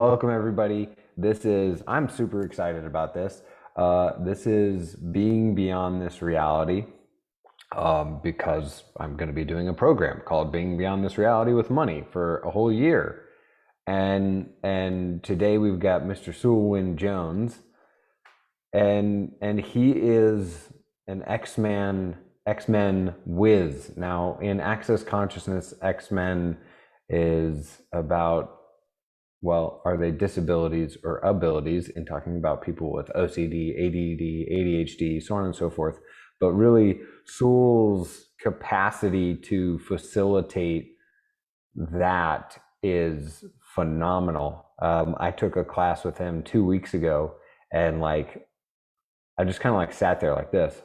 Welcome everybody. I'm super excited about this. This is Being Beyond This Reality, because I'm going to be doing a program called Being Beyond This Reality with Money for a whole year. And today we've got Mr. Sulwin Jones, and he is an Xmen whiz. Now, in Access Consciousness, Xmen is about, well, are they disabilities or abilities, in talking about people with OCD, ADD, ADHD, so on and so forth. But really, Sewell's capacity to facilitate that is phenomenal. I took a class with him 2 weeks ago, and I just kind of sat there like this.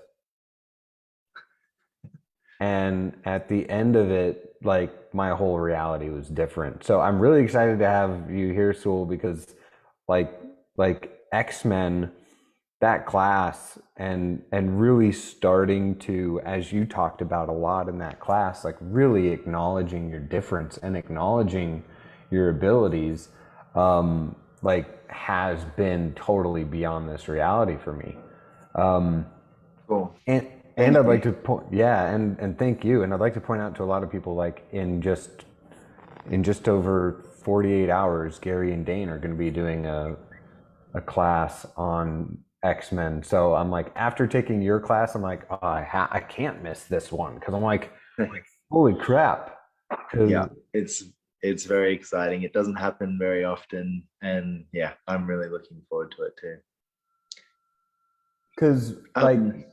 And at the end of it, my whole reality was different. So I'm really excited to have you here, Sewell, because like X-Men, that class, and really starting to, as you talked about a lot in that class, really acknowledging your difference and acknowledging your abilities, has been totally beyond this reality for me. Um, Cool. and and Thank I'd like you. to point, yeah, and thank you. And I'd like to point out to a lot of people, in just over 48 hours, Gary and Dane are going to be doing a class on X-Men. So I'm like, after taking your class, I'm like, oh, I can't miss this one, because I'm like, holy crap. Yeah, Because it's very exciting. It doesn't happen very often, and yeah, I'm really looking forward to it too. because Um,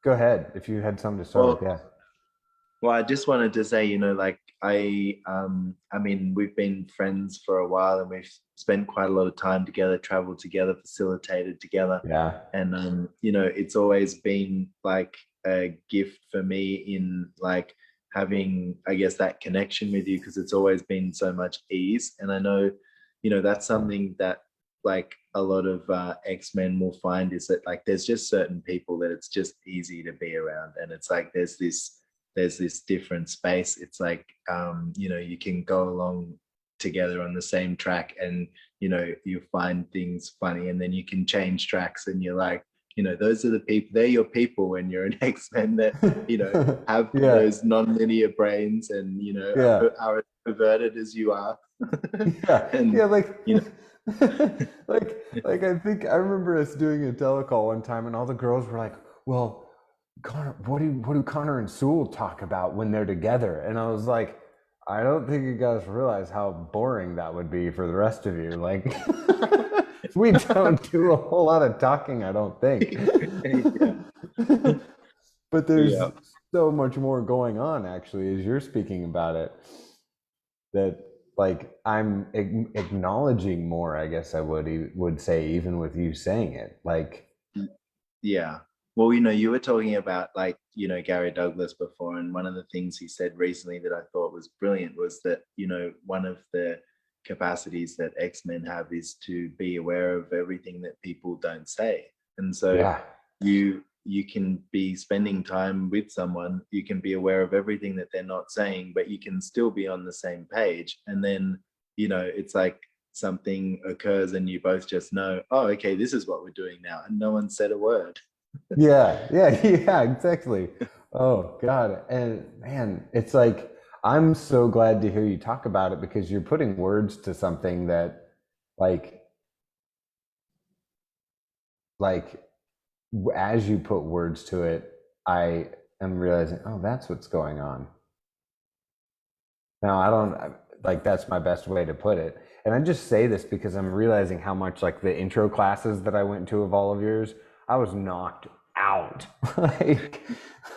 go ahead if you had something to start with. well, Yeah. well, I just wanted to say, like I mean, we've been friends for a while, and we've spent quite a lot of time together, traveled together, facilitated together, Yeah. and it's always been like a gift for me in like having, I guess, that connection with you because it's always been so much ease, and I know, that's something that like a lot of X-Men will find is that like there's just certain people that it's just easy to be around, and it's like there's this different space. It's like you can go along together on the same track, and you find things funny, and then you can change tracks, and you're like, those are the people, they're your people when you're an X-Men that have Yeah. those non-linear brains, and Yeah. are as perverted as you are. Yeah, And yeah, you know I think I remember us doing a telecall one time, and all the girls were like, "Well, Connor, what do Connor and Sewell talk about when they're together?" And I was like, "I don't think you guys realize how boring that would be for the rest of you. Like, we don't do a whole lot of talking, I don't think." yeah, But there's yeah. so much more going on, actually, as you're speaking about it, that I'm acknowledging more, I guess I would say, even with you saying it. Yeah. Well, you were talking about like, Gary Douglas before, and one of the things he said recently that I thought was brilliant was that, one of the capacities that X-Men have is to be aware of everything that people don't say. And so Yeah. you can be spending time with someone, you can be aware of everything that they're not saying, but you can still be on the same page. And then, it's like something occurs and you both just know, oh, okay, this is what we're doing now. And no one said a word. Yeah, yeah, yeah, exactly. Oh God. And man, it's like, I'm so glad to hear you talk about it, because you're putting words to something that, like like as you put words to it, I am realizing, oh, that's what's going on. Now, I don't, that's my best way to put it. And I just say this because I'm realizing how much, the intro classes that I went to of all of yours, I was knocked out. like,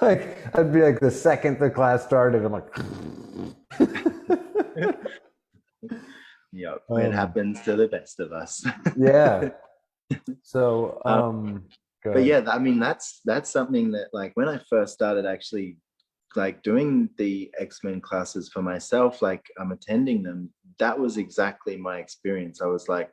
I'd be like, the second the class started, I'm like, Yeah, it um, happens to the best of us. yeah. So, um, go but ahead. yeah, I mean, that's something that like when I first started actually like doing the X-Men classes for myself, like I'm attending them, that was exactly my experience. I was like,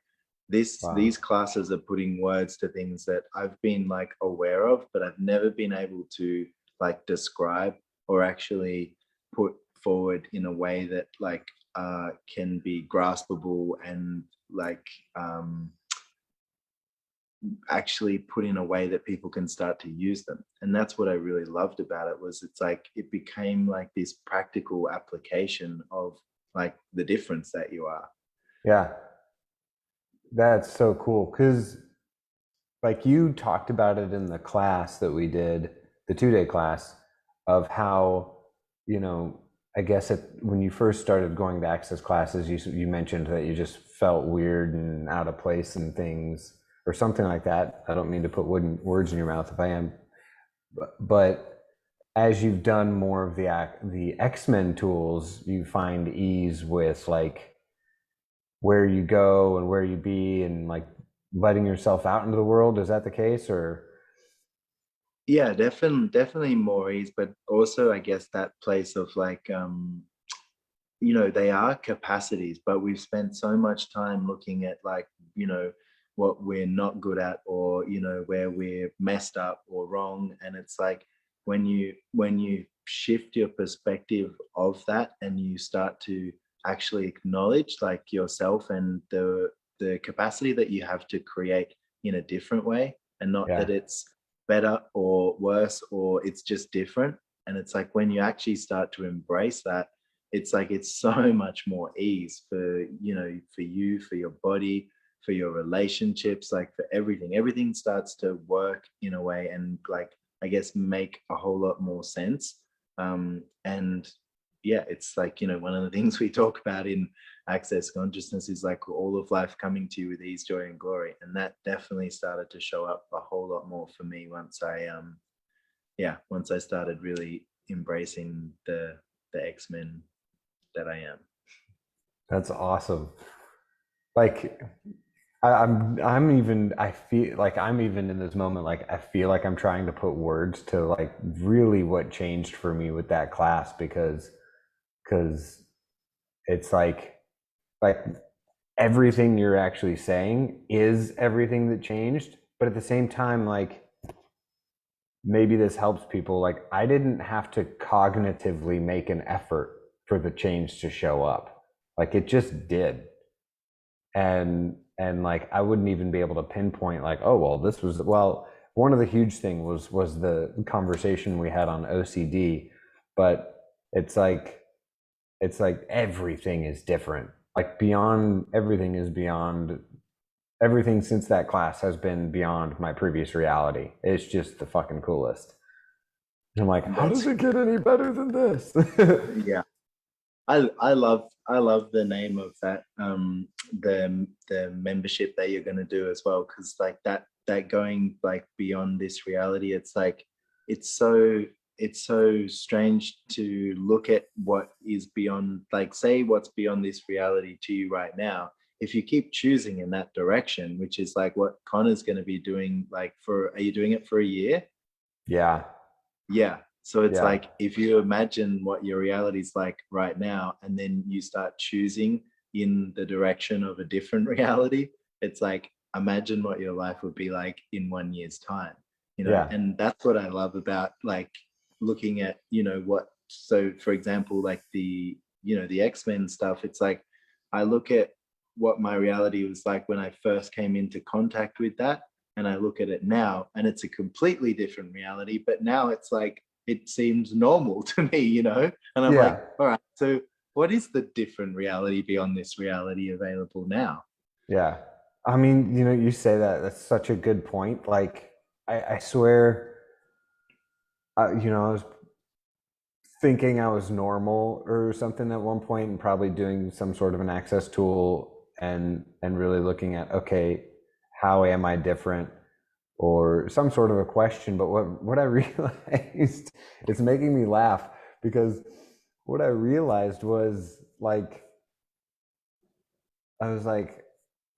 these Wow. classes are putting words to things that I've been like aware of, but I've never been able to like describe or actually put forward in a way that like can be graspable and like actually put in a way that people can start to use them. And that's what I really loved about it, was it's like it became like this practical application of like the difference that you are. Yeah, that's so cool. Because like you talked about it in the class that we did, the 2 day class, of how, you know, I guess when you first started going to access classes, you mentioned that you just felt weird and out of place and things or something like that. I don't mean to put words in your mouth if I am, but as you've done more of the Xmen tools, you find ease with like where you go and where you be and like letting yourself out into the world. Is that the case? Or Yeah, definitely more ease, but also I guess that place of like they are capacities, but we've spent so much time looking at like, what we're not good at, or where we're messed up or wrong. And it's like when you shift your perspective of that, and you start to actually acknowledge like yourself and the capacity that you have to create in a different way, and not yeah, that it's better or worse, or it's just different. And it's like when you actually start to embrace that, it's like it's so much more ease for for you, for your body, for your relationships, like for everything starts to work in a way, and like I guess make a whole lot more sense. And yeah, it's like one of the things we talk about in access consciousness is like all of life coming to you with ease, joy, and glory. And that definitely started to show up a whole lot more for me once I started really embracing the Xmen that I am. that's awesome. Like I'm even I feel like I'm even in this moment like I feel like I'm trying to put words to like really what changed for me with that class because it's like everything you're actually saying is everything that changed, but at the same time like maybe this helps people. Like I didn't have to cognitively make an effort for the change to show up. Like it just did. And like I wouldn't even be able to pinpoint like, oh well, this was well, one of the huge thing was the conversation we had on OCD, but it's like it's like everything is different. Like beyond everything is beyond everything since that class has been beyond my previous reality. It's just the fucking coolest. And I'm like, how does That's it get any better than this? yeah. I love the name of that the membership that you're going to do as well, because like that going like beyond this reality, it's like it's so it's so strange to look at what is beyond, like say what's beyond this reality to you right now. If you keep choosing in that direction, which is like what Connor's going to be doing, like are you doing it for a year? Yeah, Yeah. So it's yeah, like if you imagine what your reality is like right now, and then you start choosing in the direction of a different reality, it's like imagine what your life would be like in 1 year's time, yeah, and that's what I love about like looking at, what, so for example, like the Xmen stuff, it's like I look at what my reality was like when I first came into contact with that, and I look at it now, and it's a completely different reality. But now it's like it seems normal to me, And I'm yeah, like, all right, so what is the different reality beyond this reality available now? yeah. I mean, you say that. That's such a good point. Like, I swear, I was thinking I was normal or something at one point, and probably doing some sort of an access tool and really looking at, okay, how am I different? Or some sort of a question. But what I realized, it's making me laugh because what I realized was like I was like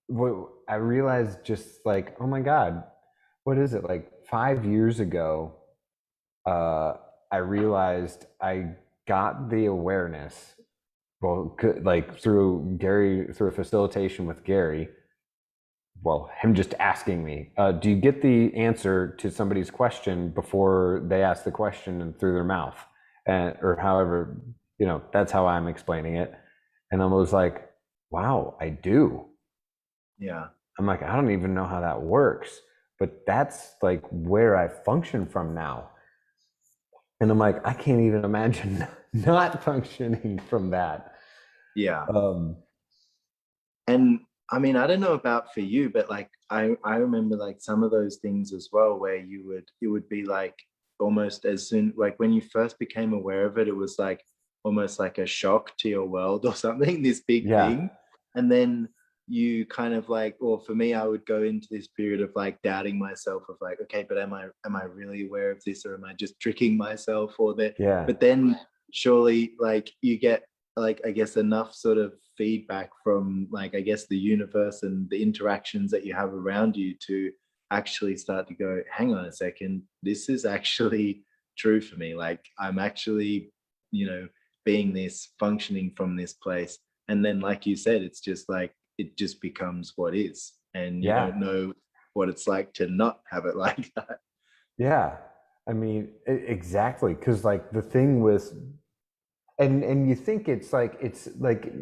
what I realized just like, oh my God, what is it? Like 5 years ago, uh, I realized I got the awareness, well, like through a facilitation with Gary, well, him just asking me, do you get the answer to somebody's question before they ask the question and through their mouth? Or however, that's how I'm explaining it. And I was like, wow, I do. Yeah. I'm like, I don't even know how that works, but that's like where I function from now. And I'm like, I can't even imagine not functioning from that. Yeah. Um, And I mean, I don't know about for you, but like I remember like some of those things as well, where it would be like almost as soon like when you first became aware of it, it was like almost like a shock to your world or something, this big yeah, thing. And then you kind of like, or for me, I would go into this period of like doubting myself of like, okay, but am I really aware of this, or am I just tricking myself or that? yeah, But then surely like you get like I guess enough sort of feedback from like I guess the universe and the interactions that you have around you to actually start to go, hang on a second, this is actually true for me. Like I'm actually, you know, being this, functioning from this place. And then like you said, it's just like it just becomes what is. And you yeah, don't know what it's like to not have it like that. yeah. I mean, exactly. Because like the thing with, and you think it's like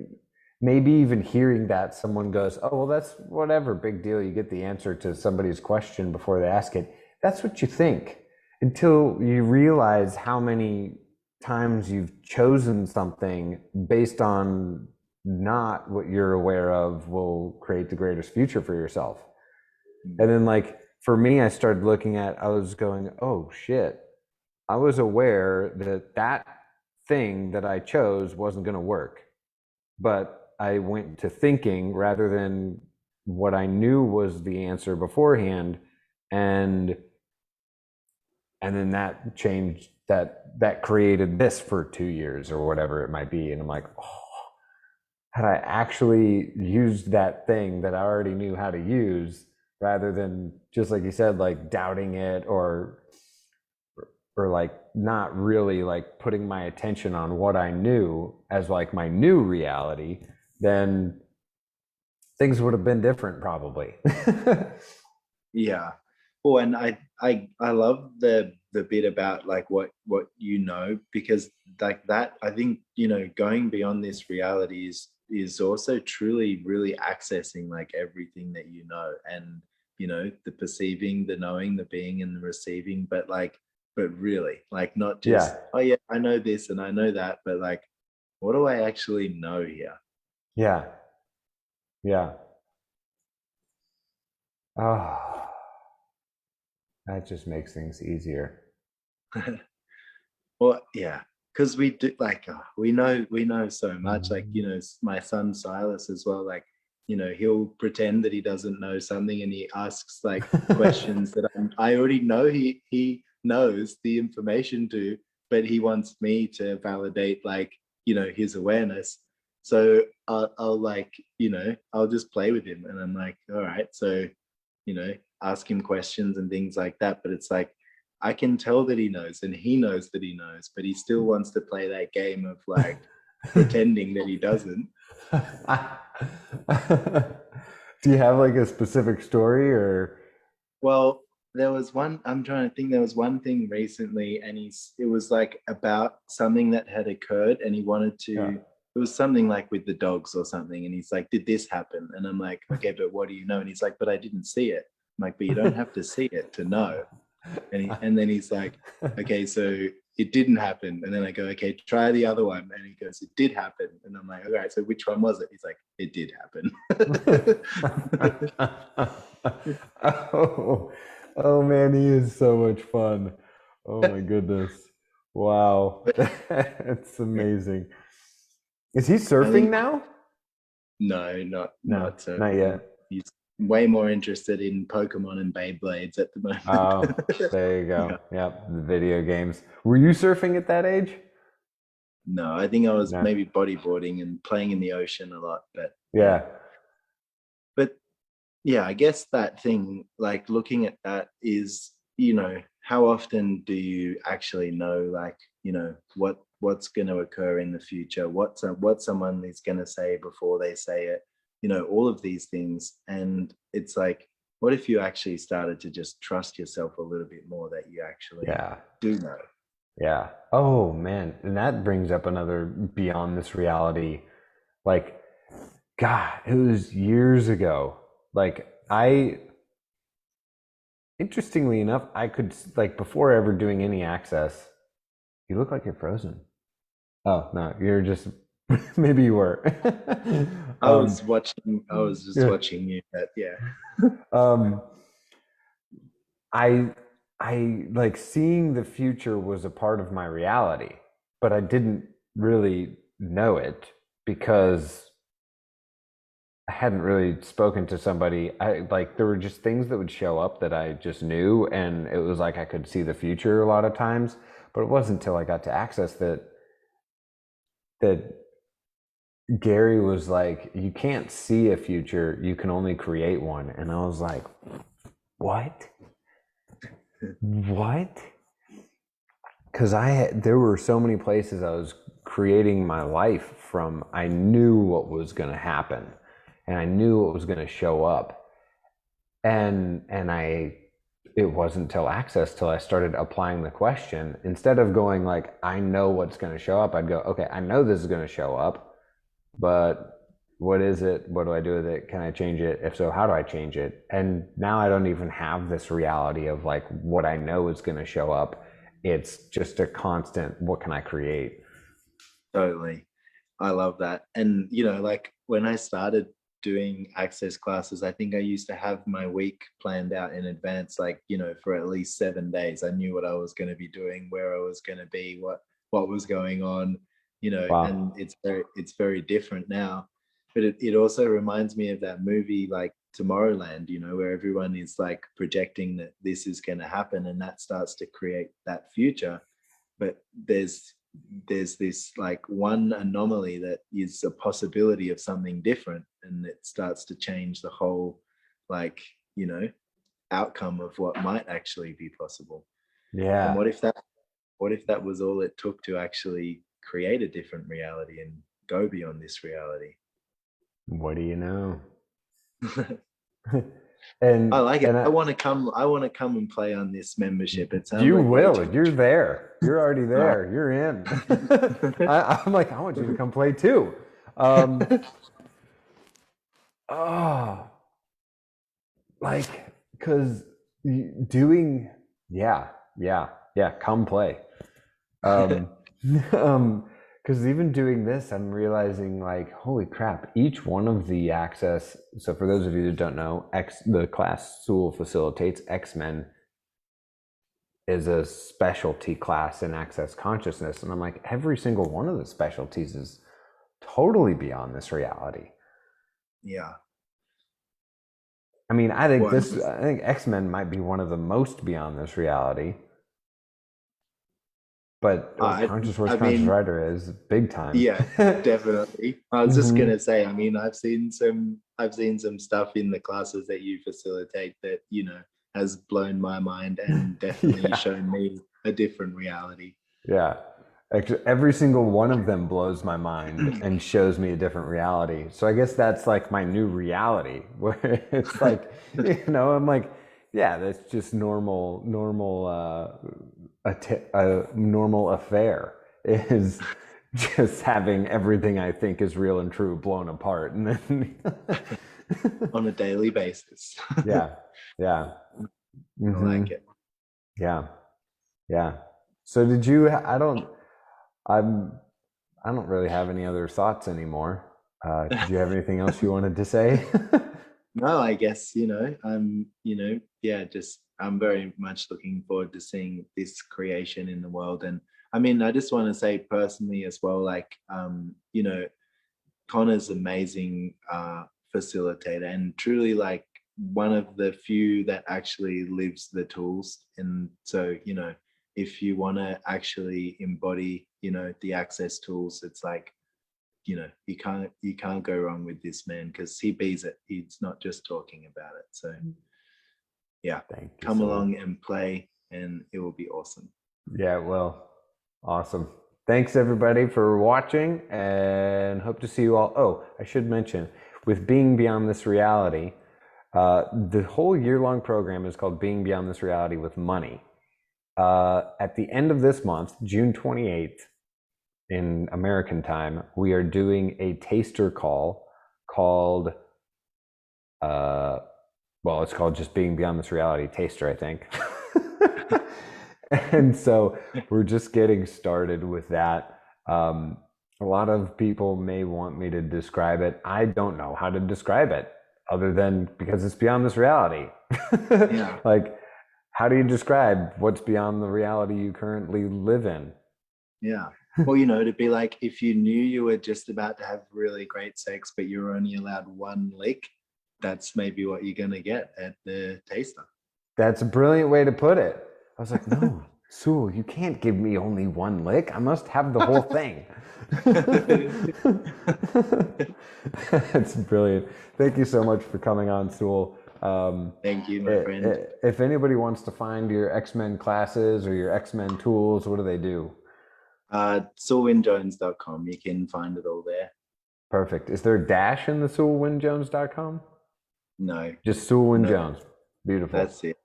maybe even hearing that someone goes, oh well, that's whatever, big deal. You get the answer to somebody's question before they ask it. That's what you think until you realize how many times you've chosen something based on not what you're aware of will create the greatest future for yourself. And then like for me, I started looking at, I was going, oh shit, I was aware that that thing that I chose wasn't going to work, but I went to thinking rather than what I knew was the answer beforehand, and then that changed, that created this for 2 years or whatever it might be. And I'm like, oh, had I actually used that thing that I already knew how to use, rather than just like you said, like doubting it, or like not really like putting my attention on what I knew as like my new reality, then things would have been different probably. Yeah. Oh, and I love the bit about like what you know, because like that I think going beyond this reality is also truly really accessing like everything that you know, and the perceiving, the knowing, the being, and the receiving, but like but really like not Yeah, just, oh yeah, I know this and I know that, but like what do I actually know here? yeah, yeah. Oh, that just makes things easier. Well, yeah, because we do like we know so much. Like Mhm. my son Silas as well. Like he'll pretend that he doesn't know something, and he asks like questions that I already know he knows the information to, but he wants me to validate like his awareness. So I'll like I'll just play with him, and I'm like, all right, so ask him questions and things like that. But it's like I can tell that he knows and he knows that he knows, but he still wants to play that game of like pretending that he doesn't. Do you have like a specific story or? Well, there was one, I'm trying to think, there was one thing recently, and it was like about something that had occurred, and he wanted Yeah. to, it was something like with the dogs or something. And he's like, did this happen? And I'm like, okay, but what do you know? And he's like, but I didn't see it. I'm like, but you don't have to see it to know. And then he's like, okay, so it didn't happen. And then I go, okay, try the other one. And he goes, it did happen. And I'm like, all right, so which one was it? He's like, it did happen. Oh, oh man, he is so much fun. Oh my goodness. Wow. It's amazing. Is he I surfing think now? no, not No, not not surfing. yet. He's way more interested in Pokemon and Beyblades at the moment. Oh, there you go. Yeah. Yep, the video games. Were you surfing at that age? No, I think I was No. maybe bodyboarding and playing in the ocean a lot, but yeah. Yeah. But yeah, I guess that thing, like looking at that is, how often do you actually know, like, what's going to occur in the future, what someone is going to say before they say it, all of these things. And it's like, what if you actually started to just trust yourself a little bit more that you actually Yeah. do know? Yeah. Oh man. And that brings up another beyond this reality. Like, God, it was years ago. Like, I, interestingly enough, I could, like, before ever doing any access, you look like you're frozen. Oh, no, you're just, maybe you were. um, I was just yeah. watching you, but yeah. Um, I, I like seeing the future was a part of my reality, but I didn't really know it because I hadn't really spoken to somebody. I like there were just things that would show up that I just knew, and it was like I could see the future a lot of times. But it wasn't until I got to access that Gary was like, "You can't see a future; you can only create one." And I was like, "What? What?" Because there were so many places I was creating my life from. I knew what was going to happen, and I knew what was going to show up, and I it wasn't till access till I started applying the question. Instead of going like, I know what's going to show up, I'd go, okay, I know this is going to show up, but what is it? What do I do with it? Can I change it? If so, how do I change it? And now I don't even have this reality of like what I know is going to show up. It's just a constant, what can I create? Totally. I love that. And, like when I started doing access classes, I think I used to have my week planned out in advance, like, for at least 7 days. I knew what I was going to be doing, where I was going to be, what was going on, and Wow. it's very different now. But it also reminds me of that movie like Tomorrowland, where everyone is like projecting that this is going to happen, and that starts to create that future. But there's this like one anomaly that is a possibility of something different, and it starts to change the whole, like, outcome of what might actually be possible. And Yeah. what if that was all it took to actually create a different reality and go beyond this reality? What do you know? I and like it. and I want to come and play on this membership. It sounds you like way will. too You're much fun. there. You're already Uh, there. You're in. I'm like, I want you to come play too. Um, oh, like, because doing, yeah, yeah, yeah, come play. Um, because even doing this, I'm realizing like, holy crap, each one of the access. So for those of you that don't know, the class Sewell facilitates, Xmen is a specialty class in access consciousness. And I'm like, every single one of the specialties is totally beyond this reality. yeah. I mean, Well, I think X-Men might be one of the most beyond this reality, but I Conscious Force, I Conscious mean, Rider is big time. yeah, definitely. I was just Hmm. gonna say, I mean, I've seen some stuff in the classes that you facilitate that, has blown my mind and definitely Yeah. shown me a different reality. Yeah. Actually, every single one of them blows my mind and shows me a different reality. So I guess that's like my new reality where it's like, I'm like, yeah, that's just a normal affair is just having everything I think is real and true blown apart. And then, On a daily basis. yeah, yeah. I Hmm. like it. Yeah. Yeah. So did you, I'm, I don't really have any other thoughts anymore. Did you have anything else you wanted to say? No, I guess, yeah, just I'm very much looking forward to seeing this creation in the world. And I mean, I just want to say personally as well, like, Connor's amazing facilitator, and truly like one of the few that actually lives the tools. And so, if you want to actually embody, the access tools, it's like, you can't go wrong with this man, because he bees it. He's not just talking about it. So yeah, Thank you, come Soul. along and play, and it will be awesome. Yeah, well, awesome. Thanks everybody for watching and hope to see you all. Oh, I should mention, with Being Beyond This Reality, the whole year-long program is called Being Beyond This Reality with Money. At the end of this month, June 28th, in American time, we are doing a taster call called, well, it's called just Being Beyond This Reality Taster, I think. And so we're just getting started with that. A lot of people may want me to describe it. I don't know how to describe it other than because it's beyond this reality. Yeah. Like, how do you describe what's beyond the reality you currently live in? Yeah. Well, you know, to be like, if you knew you were just about to have really great sex, but you're only allowed one lick, that's maybe what you're going to get at the taster. That's a brilliant way to put it. I was like, no, Sewell, you can't give me only one lick. I must have the whole thing. That's brilliant. Thank you so much for coming on, Sewell. Thank you, my friend. If anybody wants to find your Xmen classes or your Xmen tools, what do they do? SewellWynJones.com. You can find it all there. Perfect. Is there a dash in the SewellWynJones.com? No. Just Sewell Wyn No. Jones. Beautiful. That's it.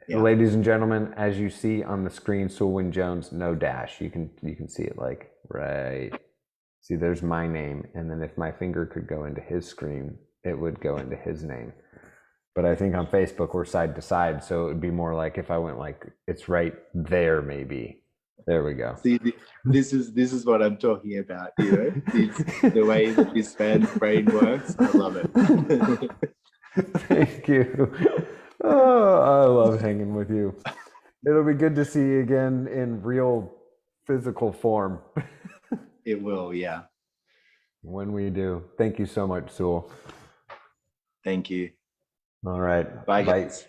Yeah. Ladies and gentlemen, as you see on the screen, Sewell Wyn Jones, no dash. You can see it like right. See, there's my name, and then if my finger could go into his screen, it would go into his name. But I think on Facebook we're side to side, so it would be more like if I went like it's right there, maybe. There we go. See, this is what I'm talking about. You know, the way that this man's brain works. I love it. Thank you. Oh, I love hanging with you. It'll be good to see you again in real physical form. It will, yeah. When we do. Thank you so much, Sewell. Thank you. All right. Bye, guys.